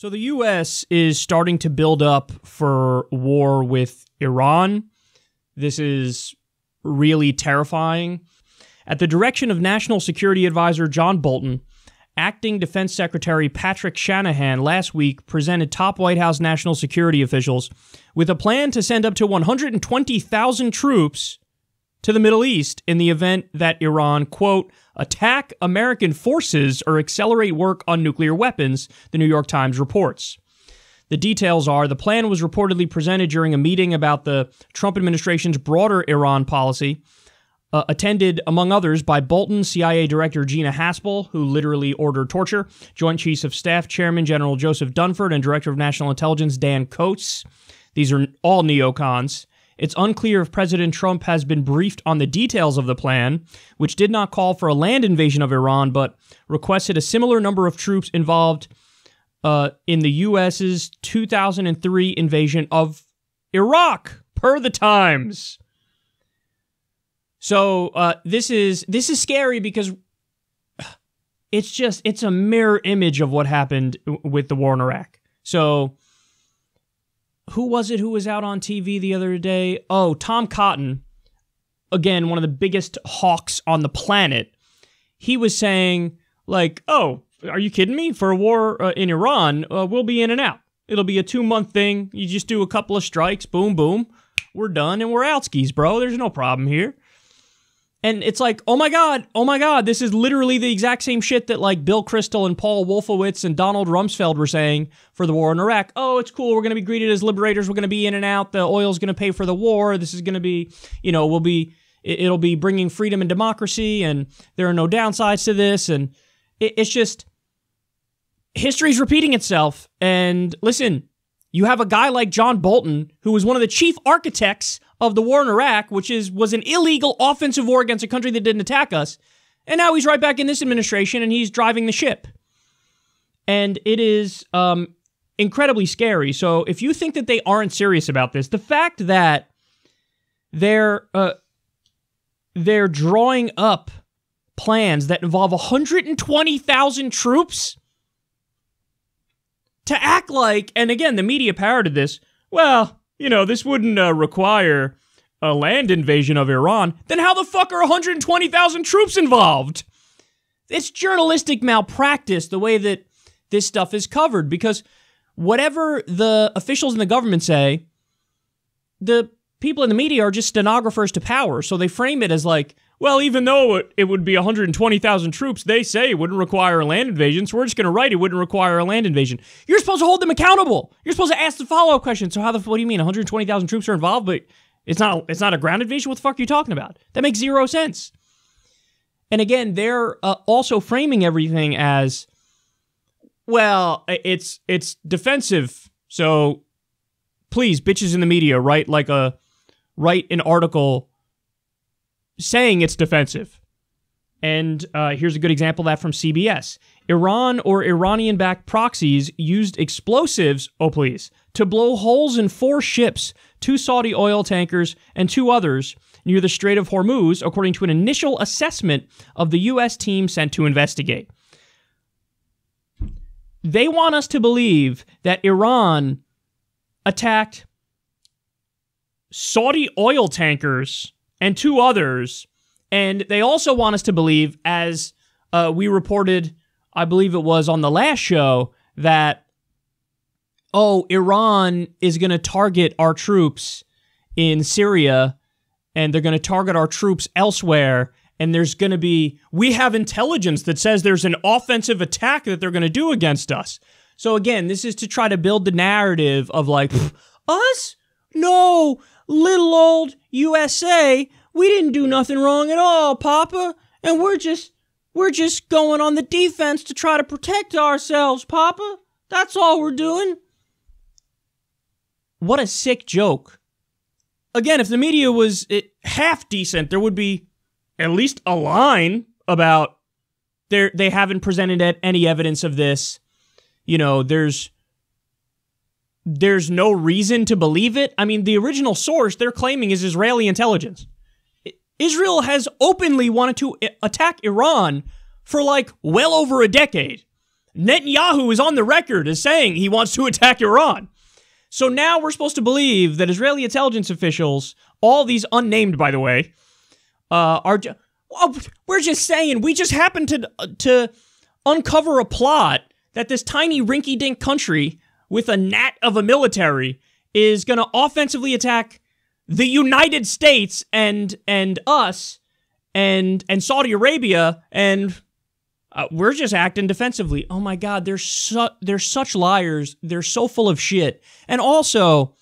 So the U.S. is starting to build up for war with Iran. This is really terrifying. At the direction of National Security Advisor John Bolton, Acting Defense Secretary Patrick Shanahan last week presented top White House national security officials with a plan to send up to 120,000 troops to the Middle East in the event that Iran, quote, attack American forces or accelerate work on nuclear weapons, the New York Times reports. The details are, the plan was reportedly presented during a meeting about the Trump administration's broader Iran policy, attended, among others, by Bolton, CIA Director Gina Haspel, who literally ordered torture, Joint Chiefs of Staff Chairman General Joseph Dunford, and Director of National Intelligence Dan Coates. These are all neocons. It's unclear if President Trump has been briefed on the details of the plan, which did not call for a land invasion of Iran, but requested a similar number of troops involved in the U.S.'s 2003 invasion of Iraq, per the Times. So this is scary because it's a mirror image of what happened with the war in Iraq. So who was it who was out on TV the other day? Oh, Tom Cotton, again, one of the biggest hawks on the planet. He was saying, like, oh, are you kidding me? For a war in Iran, we'll be in and out. It'll be a 2-month thing. You just do a couple of strikes, boom, boom. We're done and we're out skis, bro. There's no problem here. And it's like, oh my God, this is literally the exact same shit that like Bill Kristol and Paul Wolfowitz and Donald Rumsfeld were saying for the war in Iraq. Oh, it's cool. We're going to be greeted as liberators. We're going to be in and out. The oil's going to pay for the war. This is going to be, it'll be bringing freedom and democracy, and there are no downsides to this. And it's just, history's repeating itself. And listen, you have a guy like John Bolton, who was one of the chief architects of the war in Iraq, which was an illegal offensive war against a country that didn't attack us. And now he's right back in this administration and he's driving the ship. And it is incredibly scary. So if you think that they aren't serious about this, the fact that they're drawing up plans that involve 120,000 troops to act like, and again, the media parroted this, well, this wouldn't require a land invasion of Iran. Then how the fuck are 120,000 troops involved? It's journalistic malpractice, the way that this stuff is covered, because whatever the officials in the government say, the people in the media are just stenographers to power. So they frame it as like, well, even though it would be 120,000 troops, they say it wouldn't require a land invasion, so we're just going to write it wouldn't require a land invasion. You're supposed to hold them accountable. You're supposed to ask the follow-up question. So what do you mean 120,000 troops are involved, but it's not a ground invasion? What the fuck are you talking about? That makes zero sense. And again, they're also framing everything as, well, it's defensive. So please, bitches in the media, write an article saying it's defensive. And here's a good example of that from CBS. Iran or Iranian-backed proxies used explosives, to blow holes in 4 ships, 2 Saudi oil tankers, and 2 others near the Strait of Hormuz, according to an initial assessment of the U.S. team sent to investigate. They want us to believe that Iran attacked Saudi oil tankers and 2 others, and they also want us to believe, as we reported, I believe it was on the last show, that, Iran is going to target our troops in Syria, and they're going to target our troops elsewhere, and we have intelligence that says there's an offensive attack that they're going to do against us. So again, this is to try to build the narrative of like, us? No, little old USA, we didn't do nothing wrong at all, Papa, and we're just going on the defense to try to protect ourselves, Papa. That's all we're doing. What a sick joke. Again, if the media was half decent, there would be at least a line about they haven't presented any evidence of this. There's no reason to believe it. I mean, the original source they're claiming is Israeli intelligence. Israel has openly wanted to attack Iran for well over a decade. Netanyahu is on the record as saying he wants to attack Iran. So now we're supposed to believe that Israeli intelligence officials, all these unnamed, by the way, we're just saying, we just happened to uncover a plot that this tiny rinky-dink country with a gnat of a military is going to offensively attack the United States and us and Saudi Arabia, and we're just acting defensively. Oh my God, they're such liars. They're so full of shit. And also,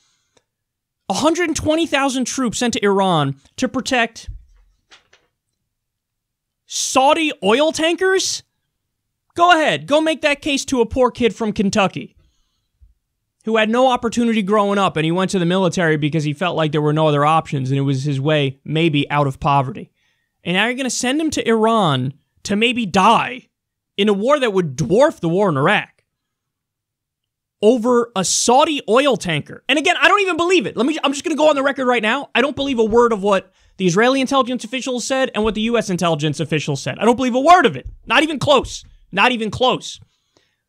120,000 troops sent to Iran to protect Saudi oil tankers? Go ahead. Go make that case to a poor kid from Kentucky who had no opportunity growing up, and he went to the military because he felt like there were no other options, and it was his way maybe out of poverty. And now you're going to send him to Iran to maybe die in a war that would dwarf the war in Iraq over a Saudi oil tanker. And again, I don't even believe it. I'm just going to go on the record right now. I don't believe a word of what the Israeli intelligence officials said and what the U.S. intelligence officials said. I don't believe a word of it. Not even close. Not even close.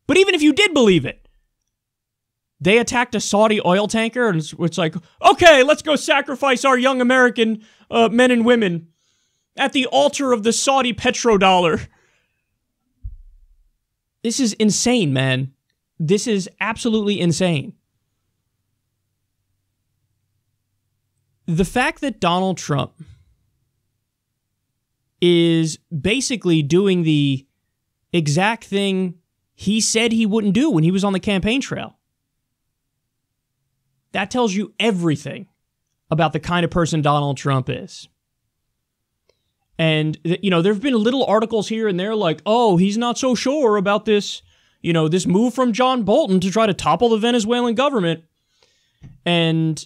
But even if you did believe it, they attacked a Saudi oil tanker, and it's like, okay, let's go sacrifice our young American men and women at the altar of the Saudi petrodollar. This is insane, man. This is absolutely insane. The fact that Donald Trump is basically doing the exact thing he said he wouldn't do when he was on the campaign trail, that tells you everything about the kind of person Donald Trump is. And, you know, there have been little articles here and there like, oh, he's not so sure about this, you know, this move from John Bolton to try to topple the Venezuelan government. And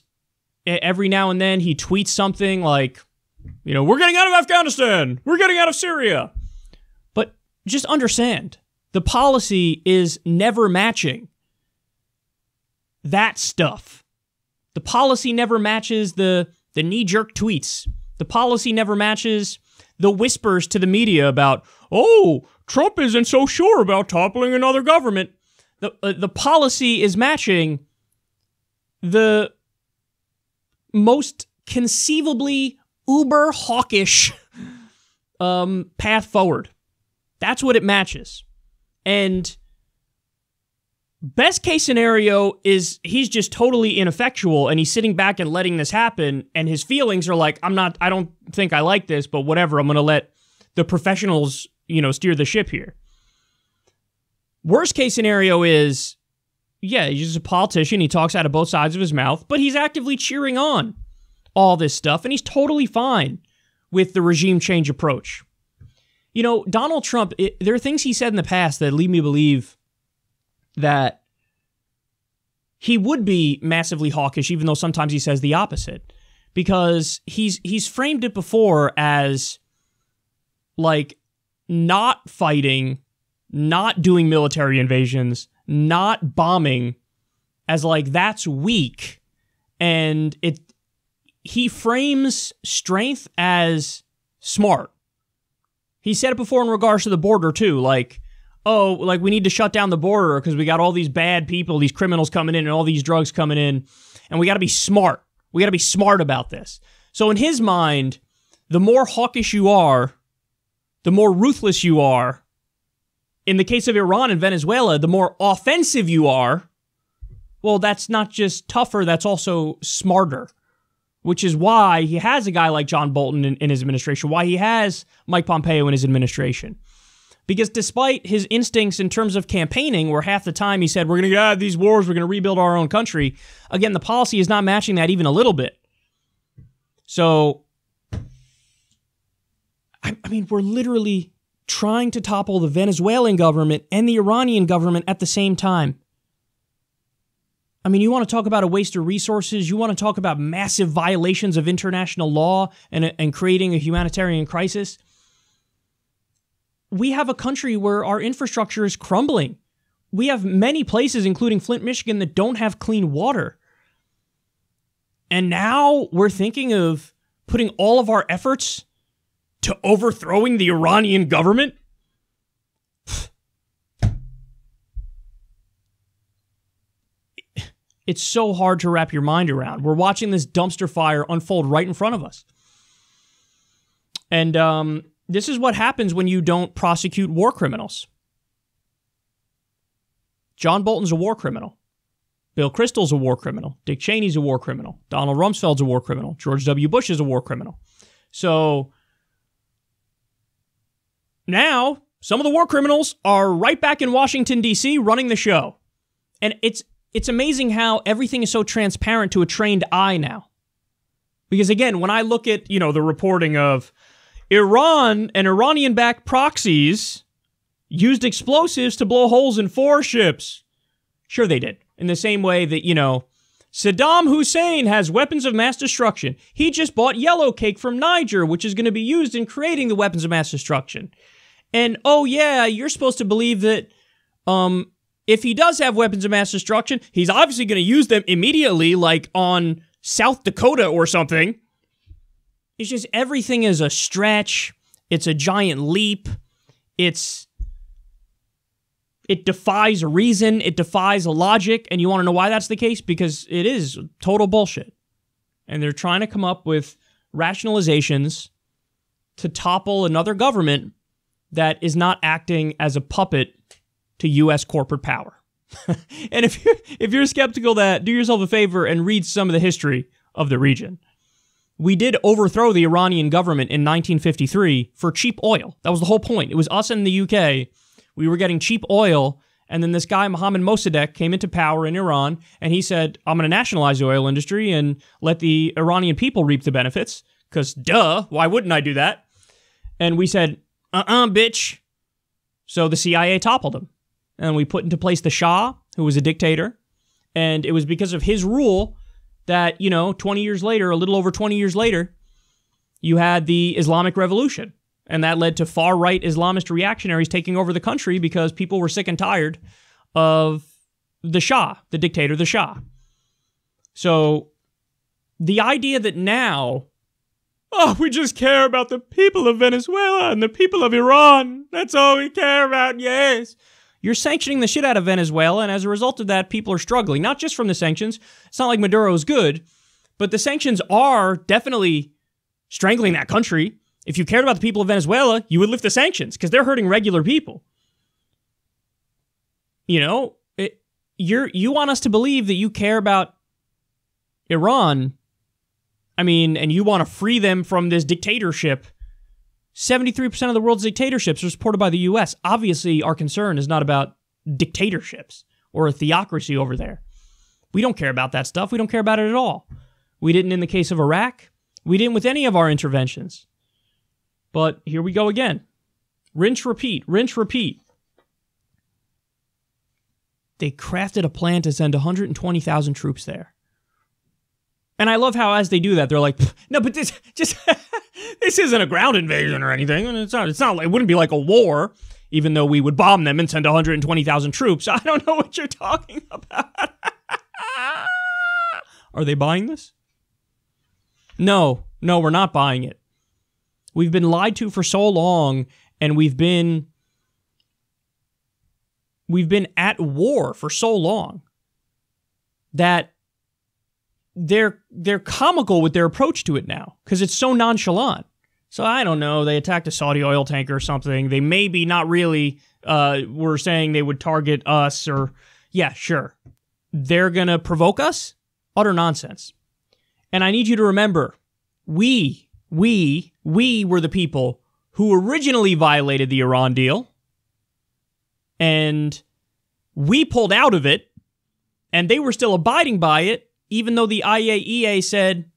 every now and then he tweets something like, you know, we're getting out of Afghanistan. We're getting out of Syria. But just understand, the policy is never matching that stuff. The policy never matches the knee-jerk tweets. The policy never matches the whispers to the media about, oh, Trump isn't so sure about toppling another government. The policy is matching the most conceivably uber hawkish path forward. That's what it matches. And best case scenario is he's just totally ineffectual and he's sitting back and letting this happen, and his feelings are like, I don't think I like this, but whatever, I'm going to let the professionals, you know, steer the ship here. Worst case scenario is, yeah, he's just a politician, he talks out of both sides of his mouth, but he's actively cheering on all this stuff, and he's totally fine with the regime change approach. You know, Donald Trump, there are things he said in the past that lead me to believe that he would be massively hawkish, even though sometimes he says the opposite. Because he's framed it before as, like, not fighting, not doing military invasions, not bombing, as, like, that's weak. And he frames strength as smart. He said it before in regards to the border, too, like, oh, like we need to shut down the border because we got all these bad people, these criminals coming in and all these drugs coming in, and we got to be smart. We got to be smart about this. So in his mind, the more hawkish you are, the more ruthless you are. In the case of Iran and Venezuela, the more offensive you are. Well, that's not just tougher, that's also smarter. Which is why he has a guy like John Bolton in his administration, why he has Mike Pompeo in his administration. Because despite his instincts in terms of campaigning, where half the time he said, we're going to get out of these wars, we're going to rebuild our own country, again, the policy is not matching that even a little bit. So, I mean, we're literally trying to topple the Venezuelan government and the Iranian government at the same time. I mean, you want to talk about a waste of resources, you want to talk about massive violations of international law and creating a humanitarian crisis. We have a country where our infrastructure is crumbling. We have many places, including Flint, Michigan, that don't have clean water. And now we're thinking of putting all of our efforts to overthrowing the Iranian government? It's so hard to wrap your mind around. We're watching this dumpster fire unfold right in front of us. And this is what happens when you don't prosecute war criminals. John Bolton's a war criminal. Bill Kristol's a war criminal. Dick Cheney's a war criminal. Donald Rumsfeld's a war criminal. George W. Bush is a war criminal. So now some of the war criminals are right back in Washington, D.C. running the show. And it's amazing how everything is so transparent to a trained eye now. Because again, when I look at, the reporting of Iran and Iranian-backed proxies used explosives to blow holes in 4 ships. Sure they did. In the same way that, Saddam Hussein has weapons of mass destruction. He just bought yellow cake from Niger, which is going to be used in creating the weapons of mass destruction. And, oh yeah, you're supposed to believe that if he does have weapons of mass destruction, he's obviously going to use them immediately, like on South Dakota or something. It's just everything is a stretch. It's a giant leap. It defies reason. It defies logic. And you want to know why that's the case? Because it is total bullshit. And they're trying to come up with rationalizations to topple another government that is not acting as a puppet to U.S. corporate power. And if you're skeptical of that, do yourself a favor and read some of the history of the region. We did overthrow the Iranian government in 1953 for cheap oil. That was the whole point. It was us and the UK. We were getting cheap oil, and then this guy, Mohammad Mossadegh, came into power in Iran, and he said, I'm going to nationalize the oil industry and let the Iranian people reap the benefits, because duh, why wouldn't I do that? And we said, bitch. So the CIA toppled him, and we put into place the Shah, who was a dictator, and it was because of his rule that, 20 years later, a little over 20 years later, you had the Islamic Revolution. And that led to far-right Islamist reactionaries taking over the country because people were sick and tired of the Shah, the dictator, the Shah. So the idea that now, we just care about the people of Venezuela and the people of Iran. That's all we care about, yes. You're sanctioning the shit out of Venezuela, and as a result of that, people are struggling. Not just from the sanctions. It's not like Maduro's good, but the sanctions are definitely strangling that country. If you cared about the people of Venezuela, you would lift the sanctions because they're hurting regular people. You want us to believe that you care about Iran, and you want to free them from this dictatorship. 73% of the world's dictatorships are supported by the U.S. Obviously, our concern is not about dictatorships or a theocracy over there. We don't care about that stuff. We don't care about it at all. We didn't in the case of Iraq. We didn't with any of our interventions. But here we go again. Rinse, repeat, rinse, repeat. They crafted a plan to send 120,000 troops there. And I love how as they do that, they're like, no, but this isn't a ground invasion or anything. And it's not like, it wouldn't be like a war, even though we would bomb them and send 120,000 troops. I don't know what you're talking about. Are they buying this? No, we're not buying it. We've been lied to for so long, and we've been at war for so long that they're comical with their approach to it now because it's so nonchalant. So I don't know. They attacked a Saudi oil tanker or something. They maybe not really were saying they would target us or, yeah, sure. They're going to provoke us? Utter nonsense. And I need you to remember, we were the people who originally violated the Iran deal, and we pulled out of it, and they were still abiding by it, even though the IAEA said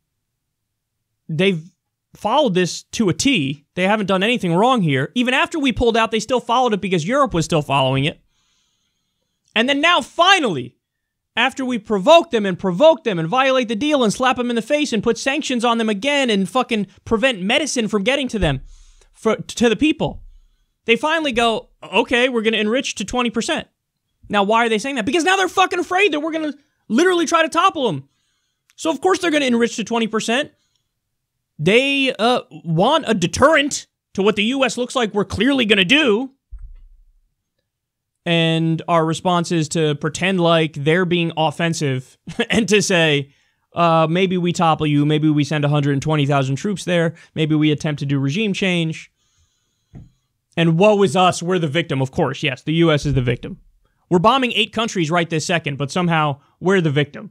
they've followed this to a T. They haven't done anything wrong here. Even after we pulled out, they still followed it because Europe was still following it. And then now, finally, after we provoke them and violate the deal and slap them in the face and put sanctions on them again and fucking prevent medicine from getting to them, to the people, they finally go, okay, we're going to enrich to 20%. Now, why are they saying that? Because now they're fucking afraid that we're going to literally try to topple them. So, of course, they're going to enrich to 20%. They want a deterrent to what the U.S. looks like we're clearly going to do. And our response is to pretend like they're being offensive and to say, maybe we topple you, maybe we send 120,000 troops there, maybe we attempt to do regime change. And woe is us, we're the victim. Of course, yes, the U.S. is the victim. We're bombing 8 countries right this second, but somehow we're the victim.